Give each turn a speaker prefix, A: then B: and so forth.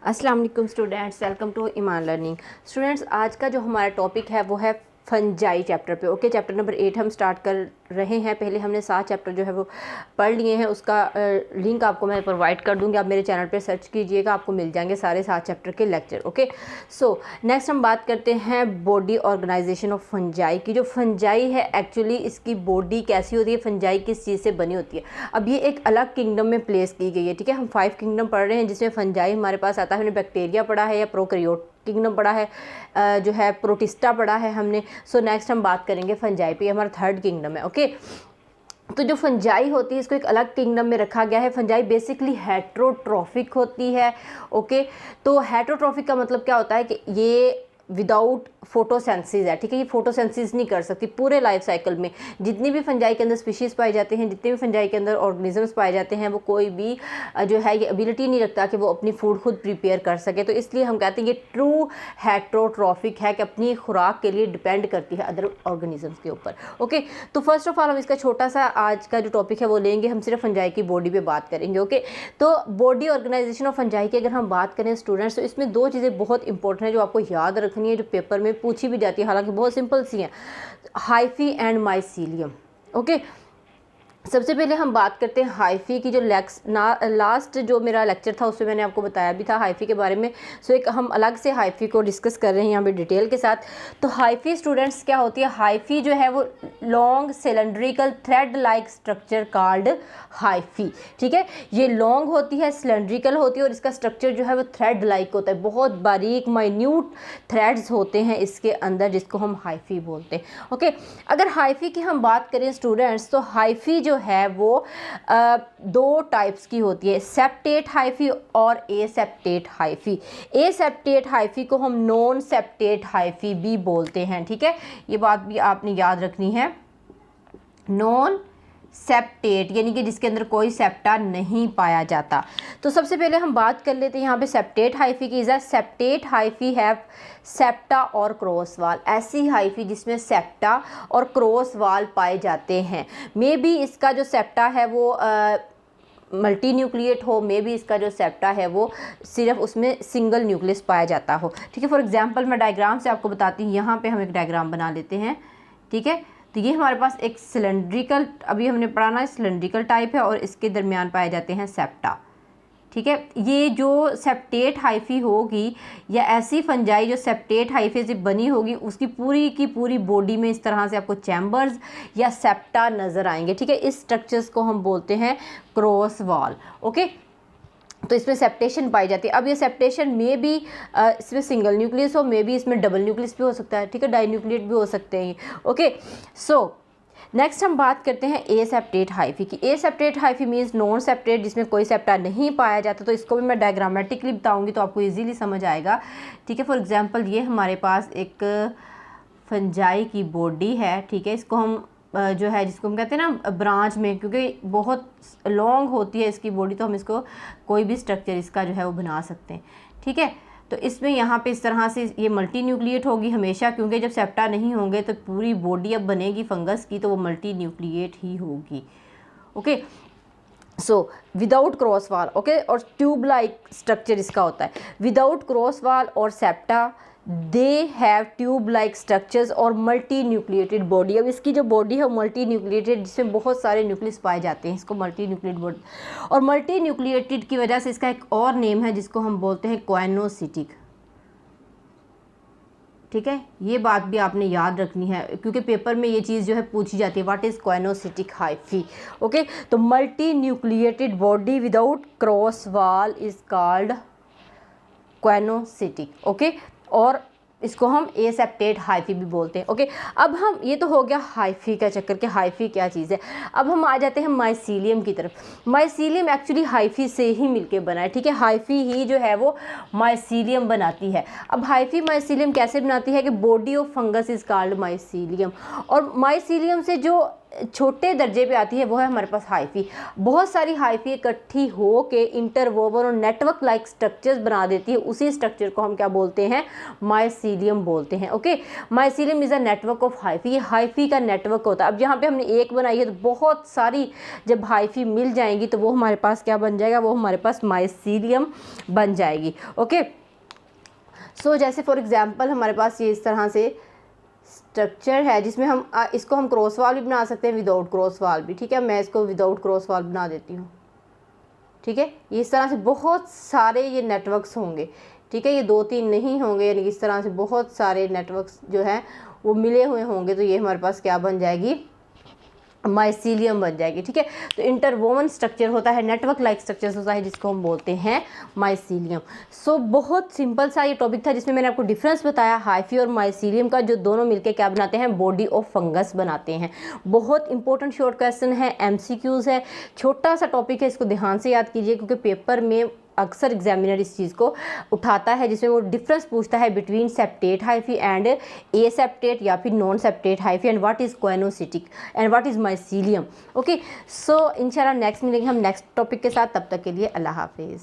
A: अस्सलाम वालेकुम students, welcome to Iman learning. Students, आज का जो हमारा टॉपिक है वो है फंजाई चैप्टर पे। ओके, चैप्टर नंबर 8 हम स्टार्ट कर रहे हैं। पहले हमने 7 चैप्टर जो है वो पढ़ लिए हैं। उसका लिंक आपको मैं प्रोवाइड कर दूंगी, आप मेरे चैनल पे सर्च कीजिएगा, आपको मिल जाएंगे सारे 7 चैप्टर के लेक्चर। ओके, सो नेक्स्ट हम बात करते हैं बॉडी ऑर्गेनाइजेशन ऑफ फंजाई की। जो फंजाई है एक्चुअली इसकी बॉडी कैसी होती है, फंजाई किस चीज़ से बनी होती है। अब ये एक अलग किंगडम में प्लेस की गई है। ठीक है, हम 5 किंगडम पढ़ रहे हैं जिसमें फंजाई हमारे पास आता है। हमने बैक्टीरिया पढ़ा है या प्रोकैरियोट किंगडम पढ़ा है, जो है प्रोटिस्टा पढ़ा है हमने। सो नेक्स्ट हम बात करेंगे फंजाई पे, हमारा 3rd किंगडम है। ओके, तो जो फंजाई होती है इसको एक अलग किंगडम में रखा गया है। फंजाई बेसिकली हेट्रोट्रॉफिक होती है। ओके, तो हेट्रोट्रॉफिक का मतलब क्या होता है कि ये विदाउट फोटोसेंसिस है। ठीक है, ये फोटोसेंसिस नहीं कर सकती पूरे लाइफ साइकिल में। जितनी भी फंजाई के अंदर स्पीशीज़ पाए जाते हैं, जितने भी फंजाई के अंदर ऑर्गेनिजम्स पाए जाते हैं, वो कोई भी जो है ये एबिलिटी नहीं रखता कि वो अपनी फूड खुद प्रिपेयर कर सके। तो इसलिए हम कहते हैं ये ट्रू हेट्रोट्रॉफिक है कि अपनी खुराक के लिए डिपेंड करती है अदर ऑर्गेनिजम्स के ऊपर। ओके, तो फर्स्ट ऑफ ऑल हम इसका छोटा सा आज का जो टॉपिक है वो लेंगे। हम सिर्फ फंजाई की बॉडी पे बात करेंगे। ओके, तो बॉडी ऑर्गेनाइजेशन ऑफ फंजाई की अगर हम बात करें स्टूडेंट्स, तो इसमें 2 चीज़ें बहुत इंपॉर्टेंट है जो आपको याद रखनी है, जो पेपर में पूछी भी जाती है, हालांकि बहुत सिंपल सी हैं। Hyphae and mycelium. ओके, सबसे पहले हम बात करते हैं हाइफी की। जो लास्ट जो मेरा लेक्चर था उसमें मैंने आपको बताया भी था हाइफी के बारे में। सो एक हम अलग से हाइफी को डिस्कस कर रहे हैं यहाँ पे डिटेल के साथ। तो हाइफी स्टूडेंट्स क्या होती है, हाइफी जो है वो long cylindrical thread like structure called hyphae. ठीक है, ये लॉन्ग होती है, सिलेंड्रिकल होती है और इसका स्ट्रक्चर जो है वो थ्रेड लाइक होता है। बहुत बारीक माइन्यूट थ्रेड्स होते हैं इसके अंदर, जिसको हम हाइफी बोलते हैं। ओके, अगर हाइफी की हम बात करें स्टूडेंट्स, तो हाइफी जो है वो 2 टाइप्स की होती है, सेप्टेट हाइफी और एसेप्टेट हाइफी। एसेप्टेट हाइफी को हम नॉन सेप्टेट हाइफी भी बोलते हैं। ठीक है, ये बात भी आपने याद रखनी है। नॉन सेप्टेट यानी कि जिसके अंदर कोई सेप्टा नहीं पाया जाता। तो सबसे पहले हम बात कर लेते हैं यहाँ पे सेप्टेट हाइफी की। सेप्टेट हाइफी है सेप्टा और क्रॉस वाल। ऐसी हाइफी जिसमें सेप्टा और क्रॉस वाल पाए जाते हैं। मे बी इसका जो सेप्टा है वो मल्टी न्यूक्लिएट हो, मे बी इसका जो सेप्टा है वो सिर्फ उसमें सिंगल न्यूक्लियस पाया जाता हो। ठीक है, फॉर एग्जांपल मैं डायग्राम से आपको बताती हूँ। यहाँ पे हम एक डायग्राम बना लेते हैं। ठीक है, तो ये हमारे पास एक सिलेंड्रिकल, अभी हमने पढ़ा ना, सिलेंड्रिकल टाइप है और इसके दरमियान पाए जाते हैं सेप्टा। ठीक है, ये जो सेप्टेट हाइफी होगी या ऐसी फंजाई जो सेप्टेट हाइफी से बनी होगी, उसकी पूरी की पूरी बॉडी में इस तरह से आपको चैम्बर्स या सेप्टा नज़र आएंगे। ठीक है, इस स्ट्रक्चर्स को हम बोलते हैं क्रॉस वॉल। ओके, तो इसमें सेप्टेशन पाई जाती है। अब ये सेप्टेशन में भी इसमें सिंगल न्यूक्लियस हो, मे बी इसमें डबल न्यूक्लियस भी हो सकता है। ठीक है, डाई न्यूक्लिएट भी हो सकते हैं। ओके, सो नेक्स्ट हम बात करते हैं एसेप्टेट हाइफी की। Aseptate hyphae means non septate, जिसमें कोई सेप्टा नहीं पाया जाता। तो इसको भी मैं डायग्रामेटिकली बताऊंगी तो आपको इजीली समझ आएगा। ठीक है, फॉर एग्जांपल ये हमारे पास एक फंजाई की बॉडी है। ठीक है, इसको हम जो है जिसको हम कहते हैं ना ब्रांच में, क्योंकि बहुत लॉन्ग होती है इसकी बॉडी, तो हम इसको कोई भी स्ट्रक्चर इसका जो है वो बना सकते हैं। ठीक है, तो इसमें यहाँ पे इस तरह से ये मल्टी न्यूक्लिएट होगी हमेशा, क्योंकि जब सेप्टा नहीं होंगे तो पूरी बॉडी अब बनेगी फंगस की, तो वो मल्टी न्यूक्लिएट ही होगी। ओके, सो विदाउट क्रॉस वाल। ओके, और ट्यूब लाइक स्ट्रक्चर इसका होता है। विदाउट क्रॉस वाल और septa they have tube like structures और मल्टी न्यूक्लिएटेड बॉडी। अब इसकी जो बॉडी है मल्टी न्यूक्लिएटेड, जिसमें बहुत सारे न्यूक्लियस पाए जाते हैं, इसको मल्टी न्यूक्लिएटेड बॉडी। और मल्टी न्यूक्लिएटेड की वजह से इसका एक और नेम है जिसको हम बोलते हैं कोएनोसिटिक। ठीक है, ये बात भी आपने याद रखनी है क्योंकि पेपर में ये चीज़ जो है पूछी जाती है, what is coenocytic hyphae. Okay, तो multi nucleated body without cross wall is called coenocytic. Okay, और इसको हम एसेप्टेट हाइफी भी बोलते हैं। ओके, अब हम, ये तो हो गया हाइफी का चक्कर कि हाइफी क्या चीज़ है। अब हम आ जाते हैं माइसीलियम की तरफ। माइसीलियम एक्चुअली हाइफी से ही मिलके बना है। ठीक है, हाइफी ही जो है वो माइसीलियम बनाती है। अब हाइफी माइसीलियम कैसे बनाती है कि body of fungus is called mycelium. और माइसीलियम से जो छोटे दर्जे पे आती है वो है हमारे पास हाइफी। बहुत सारी हाइफी इकट्ठी हो के इंटरवोवन और नेटवर्क लाइक स्ट्रक्चर्स बना देती है, उसी स्ट्रक्चर को हम क्या बोलते हैं, माइसीलियम बोलते हैं। Okay, mycelium is a network of hyphae, ये हाइफी का नेटवर्क होता है। अब यहाँ पे हमने एक बनाई है तो बहुत सारी जब हाइफी मिल जाएंगी तो वो हमारे पास क्या बन जाएगा, वो हमारे पास माइसीलियम बन जाएगी। ओके, सो जैसे फॉर एग्जांपल हमारे पास ये इस तरह से स्ट्रक्चर है जिसमें हम इसको हम क्रॉस वाल भी बना सकते हैं, विदाउट क्रॉस वाल भी। ठीक है, मैं इसको विदाउट क्रॉस वाल बना देती हूँ। ठीक है, ये इस तरह से बहुत सारे ये नेटवर्क्स होंगे। ठीक है, ये 2-3 नहीं होंगे, यानी इस तरह से बहुत सारे नेटवर्क्स जो हैं वो मिले हुए होंगे, तो ये हमारे पास क्या बन जाएगी, माइसीलियम बन जाएगी। ठीक है, तो इंटरवोवन स्ट्रक्चर होता है, नेटवर्क लाइक स्ट्रक्चर होता है जिसको हम बोलते हैं माइसीलियम। सो बहुत सिंपल सा ये टॉपिक था जिसमें मैंने आपको डिफरेंस बताया हाइफी और माइसीलियम का, जो दोनों मिलके क्या बनाते हैं, बॉडी ऑफ फंगस बनाते हैं। बहुत इंपॉर्टेंट शॉर्ट क्वेश्चन है, MCQs है, छोटा सा टॉपिक है, इसको ध्यान से याद कीजिए क्योंकि पेपर में अक्सर एग्जामिनर इस चीज़ को उठाता है जिसमें वो डिफरेंस पूछता है between septate hyphae and aseptate या फिर non septate hyphae, and what is coenocytic and what is mycelium. Okay, so इंशाल्लाह नेक्स्ट मिलेंगे हम नेक्स्ट टॉपिक के साथ, तब तक के लिए अल्लाह हाफिज़।